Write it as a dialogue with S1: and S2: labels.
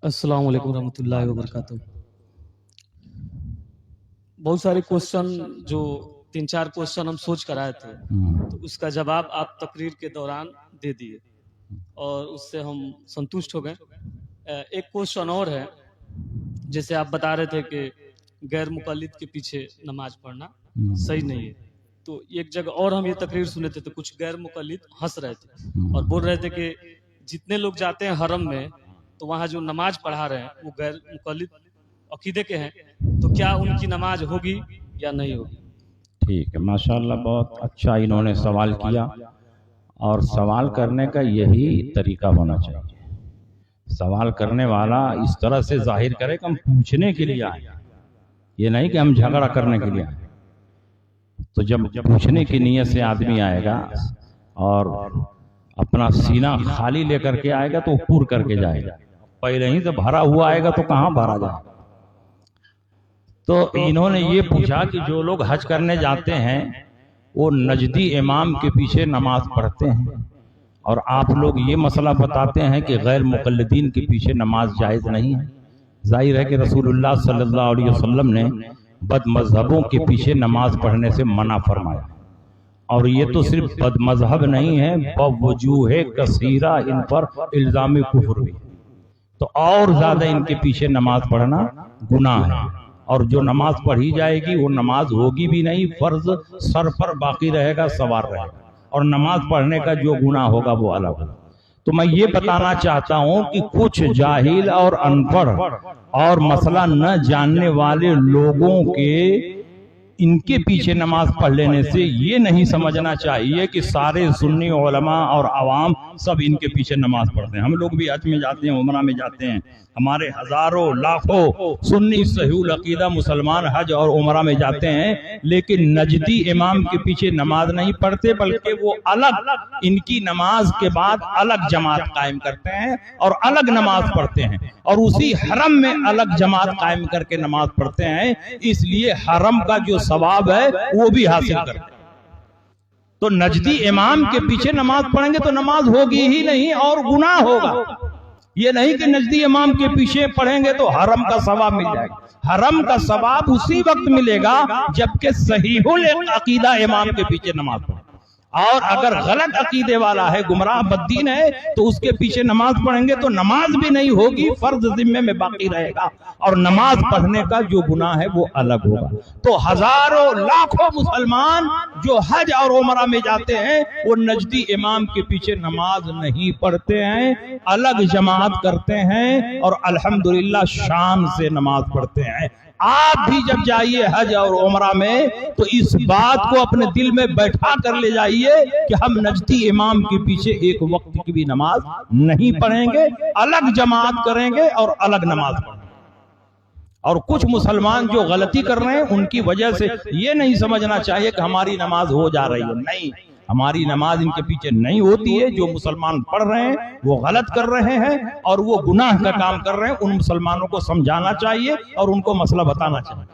S1: السلام علیکم ورحمۃ اللہ وبرکاتہ۔ بہت سارے کوشچن جو 3-4 کوشچن ہم سوچ کر آئے تھے، تو اس کا جواب آپ تقریر کے دوران دے دیے اور اس سے ہم سنتوشٹ ہو گئے۔ ایک کوشچن اور ہے، جیسے آپ بتا رہے تھے کہ غیر مقلد کے پیچھے نماز پڑھنا صحیح نہیں ہے، تو ایک جگہ اور ہم یہ تقریر سنے تھے تو کچھ غیر مقلد ہنس رہے تھے اور بول رہے تھے کہ جتنے لوگ جاتے ہیں حرم میں تو وہاں جو نماز پڑھا رہے ہیں وہ غیر مقلد عقیدے کے ہیں، تو کیا ان کی نماز ہوگی یا نہیں ہوگی؟
S2: ٹھیک ہے، ماشاءاللہ بہت اچھا انہوں نے سوال کیا، اور سوال کرنے کا یہی طریقہ ہونا چاہیے۔ سوال کرنے والا اس طرح سے ظاہر کرے کہ ہم پوچھنے کے لیے آئے، یہ نہیں کہ ہم جھگڑا کرنے کے لیے آئے۔ تو جب پوچھنے کی نیت سے آدمی آئے گا اور اپنا سینہ خالی لے کر کے آئے گا تو وہ پور کر کے جائے گا، پہلے ہی سے بھرا ہوا آئے گا تو کہاں بھرا جائے گا۔ تو انہوں نے یہ پوچھا کہ جو لوگ حج کرنے جاتے ہیں وہ نجدی امام کے پیچھے نماز پڑھتے ہیں، اور آپ لوگ یہ مسئلہ بتاتے ہیں کہ غیر مقلدین کے پیچھے نماز جائز نہیں ہے۔ ظاہر ہے کہ رسول اللہ صلی اللہ علیہ وسلم نے بد مذہبوں کے پیچھے نماز پڑھنے سے منع فرمایا، اور یہ تو صرف بد مذہب نہیں ہے، بوجوہ کثیرہ ان پر الزام کفر بھی، تو اور زیادہ ان کے پیچھے نماز پڑھنا گناہ ہے، اور جو نماز پڑھی جائے گی وہ نماز ہوگی بھی نہیں، فرض سر پر باقی رہے گا، سوار رہے گا، اور نماز پڑھنے کا جو گناہ ہوگا وہ الگ ہوگا۔ تو میں یہ بتانا چاہتا ہوں کہ کچھ جاہل اور ان پڑھ اور مسئلہ نہ جاننے والے لوگوں کے ان کے پیچھے نماز پڑھ لینے سے یہ نہیں سمجھنا چاہیے کہ سارے سنی علماء اور عوام سب ان کے پیچھے نماز پڑھتے ہیں۔ ہم لوگ بھی حج میں جاتے ہیں، عمرہ میں جاتے ہیں، ہمارے ہزاروں لاکھوں سنی صحیح العقیدہ مسلمان حج اور عمرہ میں جاتے ہیں، لیکن نجدی امام کے پیچھے نماز نہیں پڑھتے، بلکہ وہ الگ ان کی نماز کے بعد الگ جماعت قائم کرتے ہیں اور الگ نماز پڑھتے ہیں، اور اسی حرم میں الگ جماعت قائم کر کے نماز پڑھتے ہیں، اس لیے حرم کا جو ثواب ہے وہ بھی حاصل کرتے ہیں۔ تو نجدی امام کے پیچھے نماز پڑھیں گے تو نماز ہوگی ہی نہیں اور گناہ ہوگا۔ یہ نہیں کہ نجدی امام کے پیچھے پڑھیں گے تو حرم کا ثواب مل جائے گا، حرم کا ثواب اسی وقت ملے گا جبکہ صحیح العقیدہ امام کے پیچھے نماز پڑھیں، اور اگر غلط عقیدے والا ہے، گمراہ بددین ہے، تو اس کے پیچھے نماز پڑھیں گے تو نماز بھی نہیں ہوگی، فرض ذمے میں باقی رہے گا، اور نماز پڑھنے کا جو گناہ ہے وہ الگ ہوگا۔ تو ہزاروں لاکھوں مسلمان جو حج اور عمرہ میں جاتے ہیں وہ نجدی امام کے پیچھے نماز نہیں پڑھتے ہیں، الگ جماعت کرتے ہیں، اور الحمدللہ شان سے نماز پڑھتے ہیں۔ آپ بھی جب جائیے حج اور عمرہ میں تو اس بات کو اپنے دل میں بیٹھا کر لے جائیے کہ ہم نجدی امام کے پیچھے ایک وقت کی بھی نماز نہیں پڑھیں گے، الگ جماعت کریں گے اور الگ نماز پڑھیں گے۔ اور کچھ مسلمان جو غلطی کر رہے ہیں ان کی وجہ سے یہ نہیں سمجھنا چاہیے کہ ہماری نماز ہو جا رہی ہے، نہیں، ہماری نماز ان کے پیچھے نہیں ہوتی ہے۔ جو مسلمان پڑھ رہے ہیں وہ غلط کر رہے ہیں اور وہ گناہ کا کام کر رہے ہیں، ان مسلمانوں کو سمجھانا چاہیے اور ان کو مسئلہ بتانا چاہیے۔